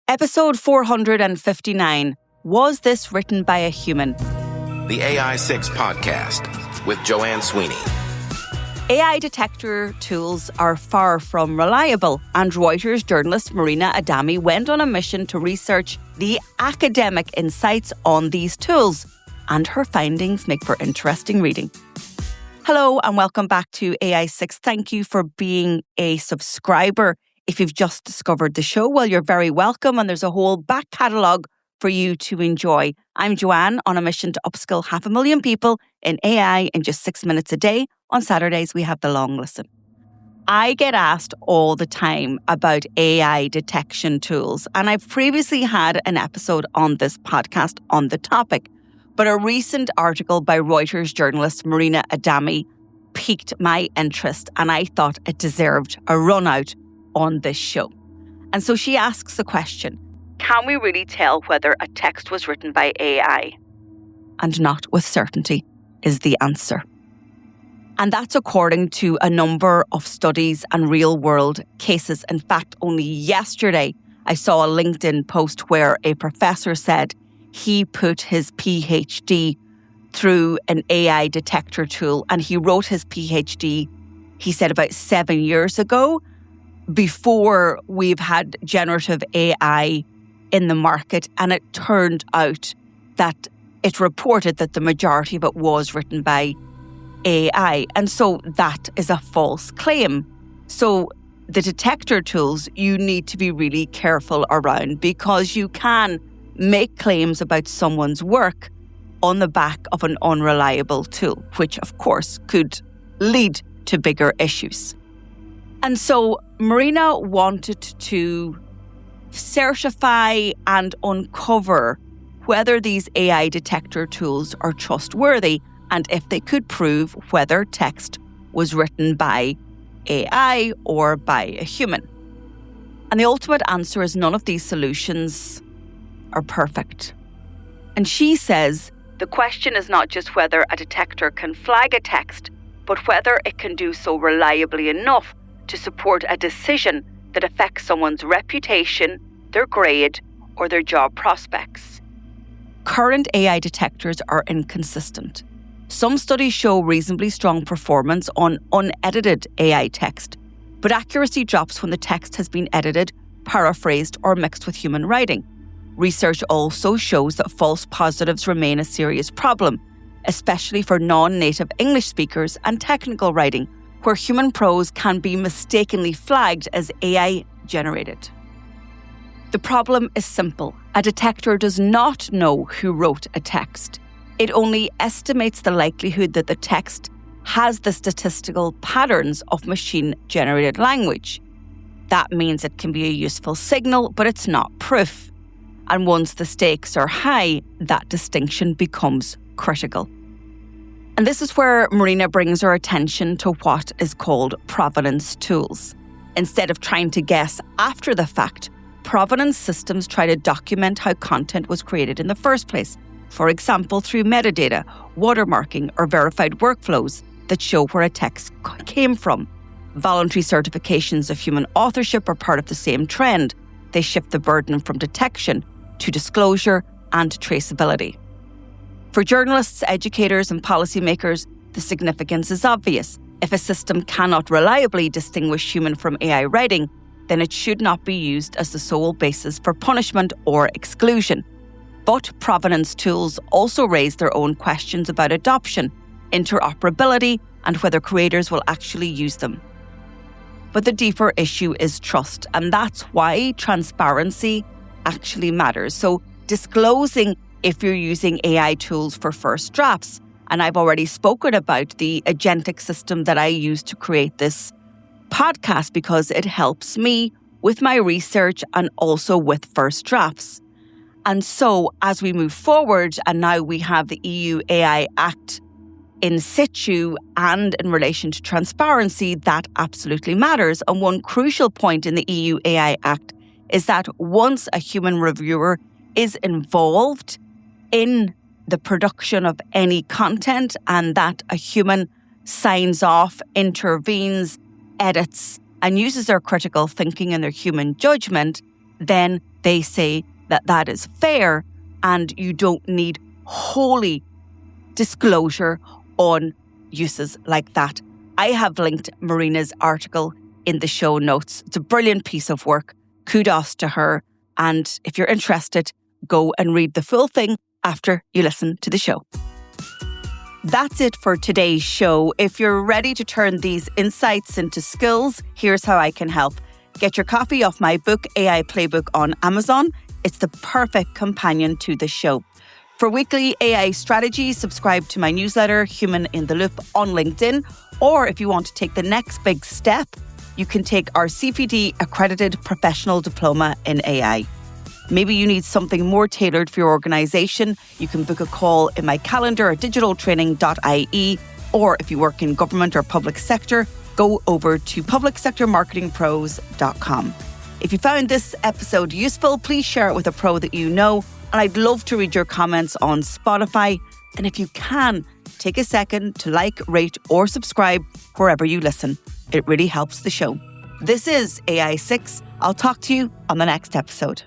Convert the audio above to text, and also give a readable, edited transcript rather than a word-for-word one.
Episode 459. Was this written by a human? The AI6 Podcast with Joanne Sweeney. AI detector tools are far from reliable, and Reuters journalist Marina Adami went on a mission to research the academic insights on these tools, and her findings make for interesting reading. Hello and welcome back to AI6. Thank you for being a subscriber. If you've just discovered the show, well, you're very welcome, and there's a whole back catalogue for you to enjoy. I'm Joanne, on a mission to upskill 500,000 people in AI in just 6 minutes a day. On Saturdays, we have the long listen. I get asked all the time about AI detection tools, and I've previously had an episode on this podcast on the topic. But a recent article by Reuters journalist Marina Adami piqued my interest, and I thought it deserved a run out on this show. And so she asks the question, can we really tell whether a text was written by AI? And not with certainty is the answer. And that's according to a number of studies and real-world cases. In fact, only yesterday, I saw a LinkedIn post where a professor said he put his PhD through an AI detector tool, and he wrote his PhD, he said, about 7 years ago, before we've had generative AI in the market. And it turned out that it reported that the majority of it was written by AI. And so that is a false claim. So the detector tools you need to be really careful around, because you can make claims about someone's work on the back of an unreliable tool, which of course could lead to bigger issues. And so Marina wanted to certify and uncover whether these AI detector tools are trustworthy, and if they could prove whether text was written by AI or by a human. And the ultimate answer is none of these solutions are perfect. And she says the question is not just whether a detector can flag a text, but whether it can do so reliably enough to support a decision that affects someone's reputation, their grade, or their job prospects. Current AI detectors are inconsistent. Some studies show reasonably strong performance on unedited AI text, but accuracy drops when the text has been edited, paraphrased, or mixed with human writing. Research also shows that false positives remain a serious problem, especially for non-native English speakers and technical writing, where human prose can be mistakenly flagged as AI generated. The problem is simple. A detector does not know who wrote a text. It only estimates the likelihood that the text has the statistical patterns of machine-generated language. That means it can be a useful signal, but it's not proof. And once the stakes are high, that distinction becomes critical. And this is where Marina brings our attention to what is called provenance tools. Instead of trying to guess after the fact, provenance systems try to document how content was created in the first place. For example, through metadata, watermarking, or verified workflows that show where a text came from. Voluntary certifications of human authorship are part of the same trend. They shift the burden from detection to disclosure and traceability. For journalists, educators, and policymakers, the significance is obvious. If a system cannot reliably distinguish human from AI writing, then it should not be used as the sole basis for punishment or exclusion. But provenance tools also raise their own questions about adoption, interoperability, and whether creators will actually use them. But the deeper issue is trust, and that's why transparency actually matters. So disclosing if you're using AI tools for first drafts. And I've already spoken about the agentic system that I use to create this podcast because it helps me with my research and also with first drafts. And so as we move forward, and now we have the EU AI Act in situ and in relation to transparency, that absolutely matters. And one crucial point in the EU AI Act is that once a human reviewer is involved in the production of any content and that a human signs off, intervenes, edits, and uses their critical thinking and their human judgment, then they say that that is fair and you don't need wholly disclosure on uses like that. I have linked Marina's article in the show notes. It's a brilliant piece of work. Kudos to her. And if you're interested, go and read the full thing after you listen to the show. That's it for today's show. If you're ready to turn these insights into skills, here's how I can help. Get your copy of my book, AI Playbook, on Amazon. It's the perfect companion to the show. For weekly AI strategies, subscribe to my newsletter, Human in the Loop, on LinkedIn. Or if you want to take the next big step, you can take our CPD accredited professional diploma in AI. Maybe you need something more tailored for your organisation. You can book a call in my calendar at digitaltraining.ie. Or if you work in government or public sector, go over to publicsectormarketingpros.com. If you found this episode useful, please share it with a pro that you know. And I'd love to read your comments on Spotify. And if you can, take a second to like, rate, or subscribe wherever you listen. It really helps the show. This is AI6. I'll talk to you on the next episode.